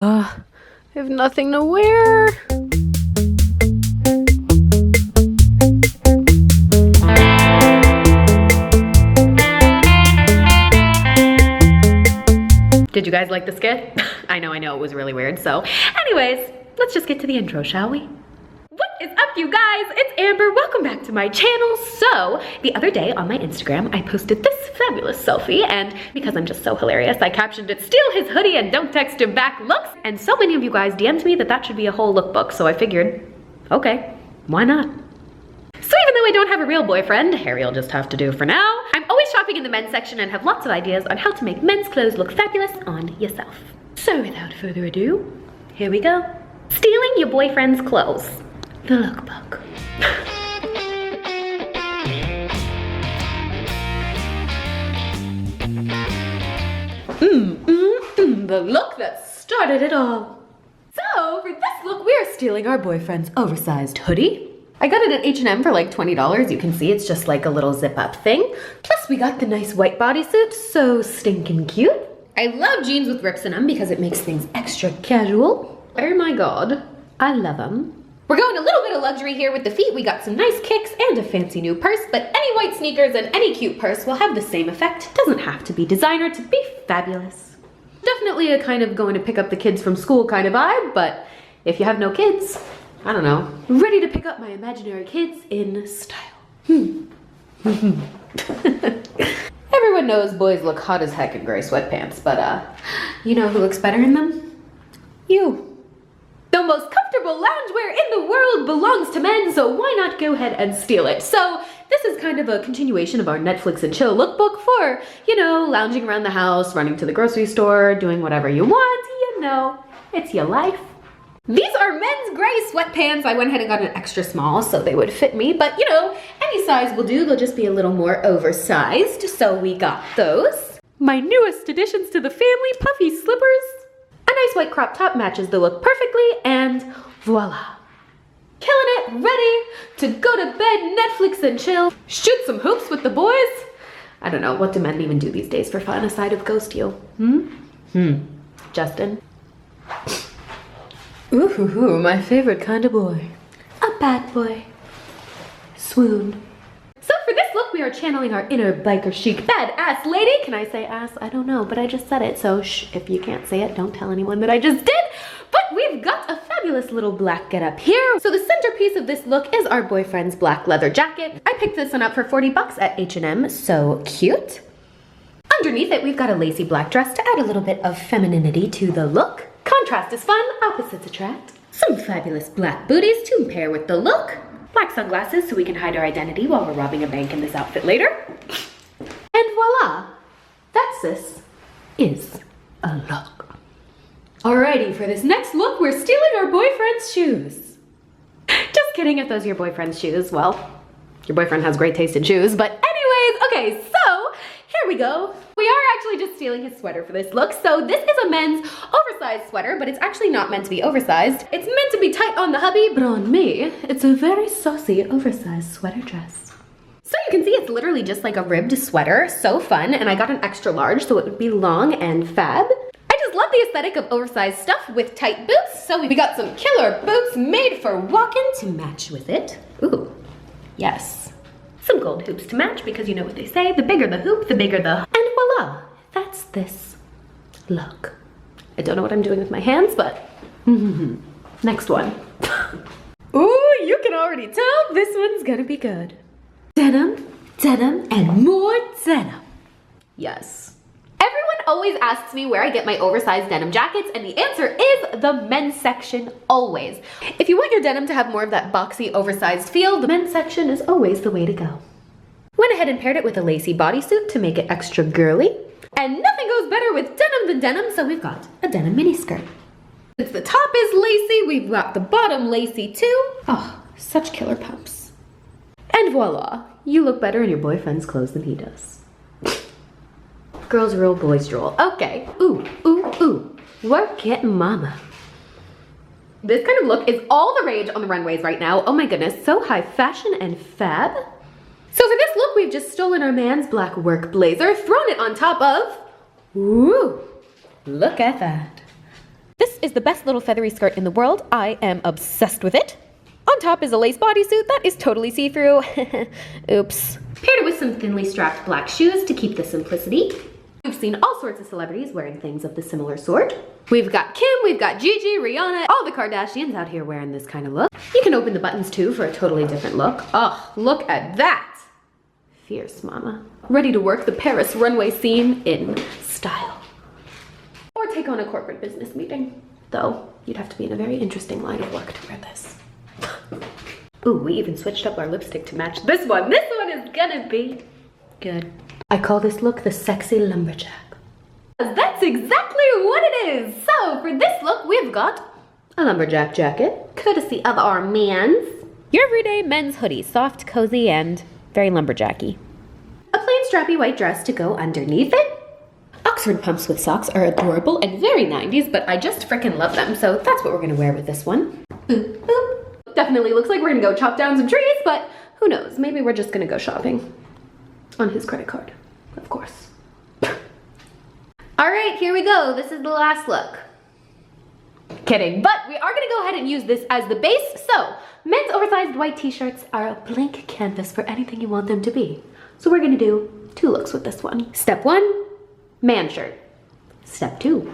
I have nothing to wear. Did you guys like the skit? I know, it was really weird. So anyways, let's just get to the intro, shall we? What is up, you guys? It's Amber. Welcome back to my channel. So the other day on my Instagram, I posted this fabulous selfie, and because I'm just so hilarious, I captioned it, "Steal his hoodie and don't text him back looks." And so many of you guys DM'd me that should be a whole lookbook. So I figured, okay, why not? So even though I don't have a real boyfriend, Harry'll just have to do for now, I'm always shopping in the men's section and have lots of ideas on how to make men's clothes look fabulous on yourself. So without further ado, here we go. Stealing your boyfriend's clothes. The lookbook. The look that started it all. So for this look, we are stealing our boyfriend's oversized hoodie. I got it at H&M for like $20. You can see it's just like a little zip up thing. Plus we got the nice white bodysuit, so stinking cute. I love jeans with rips in them because it makes things extra casual. Oh my God, I love them. We're going a little bit of luxury here with the feet. We got some nice kicks and a fancy new purse, but any white sneakers and any cute purse will have the same effect. It doesn't have to be designer to be fabulous. Definitely a kind of going to pick up the kids from school kind of vibe, but if you have no kids, I don't know, ready to pick up my imaginary kids in style. Everyone knows boys look hot as heck in gray sweatpants, but you know who looks better in them? You. The most comfortable loungewear in the world belongs to men, so why not go ahead and steal it? So this is kind of a continuation of our Netflix and chill lookbook for, you know, lounging around the house, running to the grocery store, doing whatever you want, you know, it's your life. These are men's gray sweatpants. I went ahead and got an extra small so they would fit me, but you know, any size will do. They'll just be a little more oversized, so we got those. My newest additions to the family, puffy slippers. A nice white crop top matches the look perfectly, and voila. Killing it, ready to go to bed, Netflix and chill, shoot some hoops with the boys. I don't know, what do men even do these days for fun aside of ghost you? Justin? Ooh, my favorite kind of boy. A bad boy. Swoon. So for this look, we are channeling our inner biker chic badass lady. Can I say ass? I don't know, but I just said it, so shh, if you can't say it, don't tell anyone that I just did. But we've got a fabulous little black getup here. So the centerpiece of this look is our boyfriend's black leather jacket. I picked this one up for 40 bucks at H&M, so cute. Underneath it, we've got a lacy black dress to add a little bit of femininity to the look. Contrast is fun, opposites attract. Some fabulous black booties to pair with the look. Black sunglasses so we can hide our identity while we're robbing a bank in this outfit later. And voila, that's this is a look. Alrighty, for this next look, we're stealing our boyfriend's shoes. Just kidding, if those are your boyfriend's shoes, well, your boyfriend has great taste in shoes, but anyways, okay, so here we go. We are actually just stealing his sweater for this look. So this is a men's oversized sweater, but it's actually not meant to be oversized. It's meant to be tight on the hubby, but on me, it's a very saucy oversized sweater dress. So you can see it's literally just like a ribbed sweater, so fun, and I got an extra large so it would be long and fab. I just love the aesthetic of oversized stuff with tight boots, so we got some killer boots made for walking to match with it. Ooh, yes. Some gold hoops to match because you know what they say, the bigger the hoop, the bigger the... And voila, that's this look. I don't know what I'm doing with my hands, but next one. Ooh, you can already tell this one's gonna be good. Denim, denim, and more denim. Yes. Everyone always asks me where I get my oversized denim jackets, and the answer is the men's section, always. If you want your denim to have more of that boxy, oversized feel, the men's section is always the way to go. Went ahead and paired it with a lacy bodysuit to make it extra girly. And nothing goes better with denim than denim, so we've got a denim miniskirt. Since the top is lacy, we've got the bottom lacy too. Oh, such killer pumps. And voila, you look better in your boyfriend's clothes than he does. Girls rule, boys drool. Okay. Ooh, ooh, ooh. Work it, mama. This kind of look is all the rage on the runways right now. Oh my goodness, so high fashion and fab. So for this look, we've just stolen our man's black work blazer, thrown it on top of... Ooh, look at that. This is the best little feathery skirt in the world. I am obsessed with it. On top is a lace bodysuit that is totally see-through. Oops. Paired it with some thinly strapped black shoes to keep the simplicity. We've seen all sorts of celebrities wearing things of the similar sort. We've got Kim, we've got Gigi, Rihanna, all the Kardashians out here wearing this kind of look. You can open the buttons too for a totally different look. Oh, look at that. Fierce mama. Ready to work the Paris runway scene in style. Or take on a corporate business meeting. Though, you'd have to be in a very interesting line of work to wear this. Ooh, we even switched up our lipstick to match this one. This one is gonna be good. I call this look the sexy lumberjack. That's exactly what it is. So for this look, we've got a lumberjack jacket, courtesy of our mans. Your everyday men's hoodie, soft, cozy, and very lumberjacky. A plain strappy white dress to go underneath it. Oxford pumps with socks are adorable and very 90s, but I just frickin' love them, so that's what we're gonna wear with this one. Boop, boop. Definitely looks like we're gonna go chop down some trees, but who knows? Maybe we're just gonna go shopping. On his credit card, of course. All right, here we go. This is the last look. Kidding, but we are gonna go ahead and use this as the base. So, men's oversized white t-shirts are a blank canvas for anything you want them to be. So we're gonna do 2 looks with this one. Step 1, man shirt. Step 2,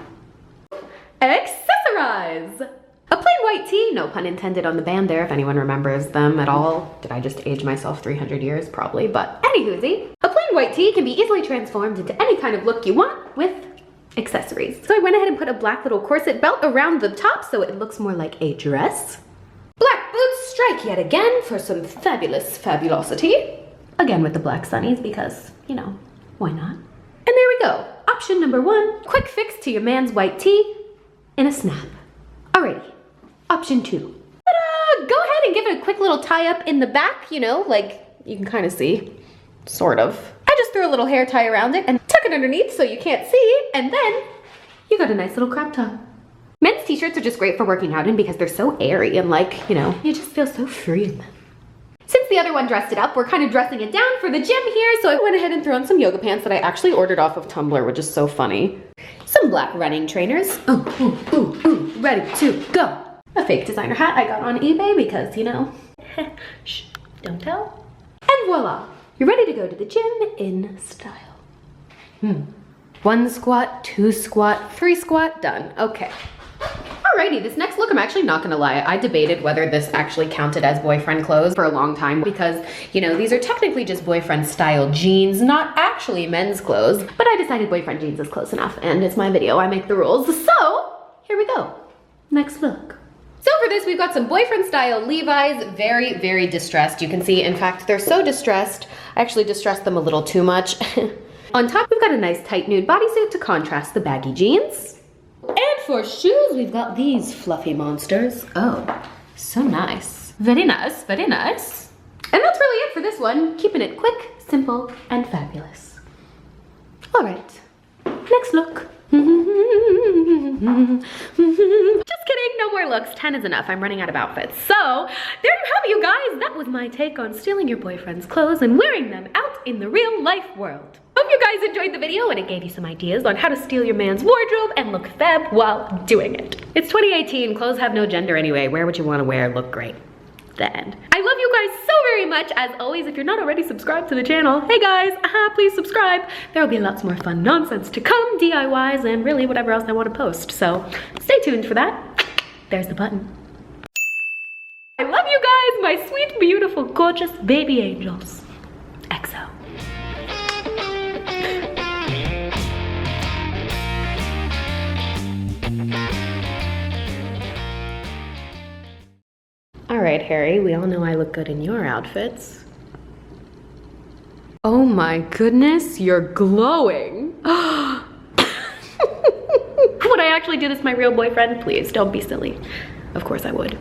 accessorize. A plain white tee, no pun intended on the band there if anyone remembers them at all. Did I just age myself 300 years? Probably, but anywhoosie. A plain white tee can be easily transformed into any kind of look you want with accessories. So I went ahead and put a black little corset belt around the top so it looks more like a dress. Black boots strike yet again for some fabulous fabulosity. Again with the black sunnies because, you know, why not? And there we go. Option number 1, quick fix to your man's white tee in a snap. Alrighty. Option 2. Ta-da! Go ahead and give it a quick little tie up in the back, you know, like you can kind of see, sort of. I just threw a little hair tie around it and tuck it underneath so you can't see, and then you got a nice little crop top. Men's t-shirts are just great for working out in because they're so airy and like, you know, you just feel so free in them. Since the other one dressed it up, we're kind of dressing it down for the gym here, so I went ahead and threw on some yoga pants that I actually ordered off of Tumblr, which is so funny. Some black running trainers. Ooh, ready to go. A fake designer hat I got on eBay because, you know, shh, don't tell. And voila, you're ready to go to the gym in style. 1 squat, 2 squat, 3 squat, done. Okay. Alrighty, this next look, I'm actually not gonna lie, I debated whether this actually counted as boyfriend clothes for a long time because, you know, these are technically just boyfriend style jeans, not actually men's clothes, but I decided boyfriend jeans is close enough and it's my video, I make the rules. So, here we go. Next look. So for this, we've got some boyfriend style Levi's, very, very distressed. You can see, in fact, they're so distressed, I actually distressed them a little too much. On top, we've got a nice tight nude bodysuit to contrast the baggy jeans. And for shoes, we've got these fluffy monsters. Oh, so nice. Very nice, very nice. And that's really it for this one. Keeping it quick, simple, and fabulous. All right, next look. Just kidding, no more looks. 10 is enough. I'm running out of outfits. So there you have it, you guys. That was my take on stealing your boyfriend's clothes and wearing them out in the real life world. Hope you guys enjoyed the video and it gave you some ideas on how to steal your man's wardrobe and look fab while doing it. It's 2018. Clothes have no gender anyway. Wear what you want to wear. Look great. The end. I love you guys so very much. As always, if you're not already subscribed to the channel, hey guys, please subscribe. There will be lots more fun nonsense to come, DIYs, and really whatever else I want to post. So stay tuned for that. There's the button. I love you guys, my sweet, beautiful, gorgeous baby angels. XO. All right, Harry, we all know I look good in your outfits. Oh my goodness, you're glowing. Would I actually do this to my real boyfriend? Please, don't be silly. Of course I would.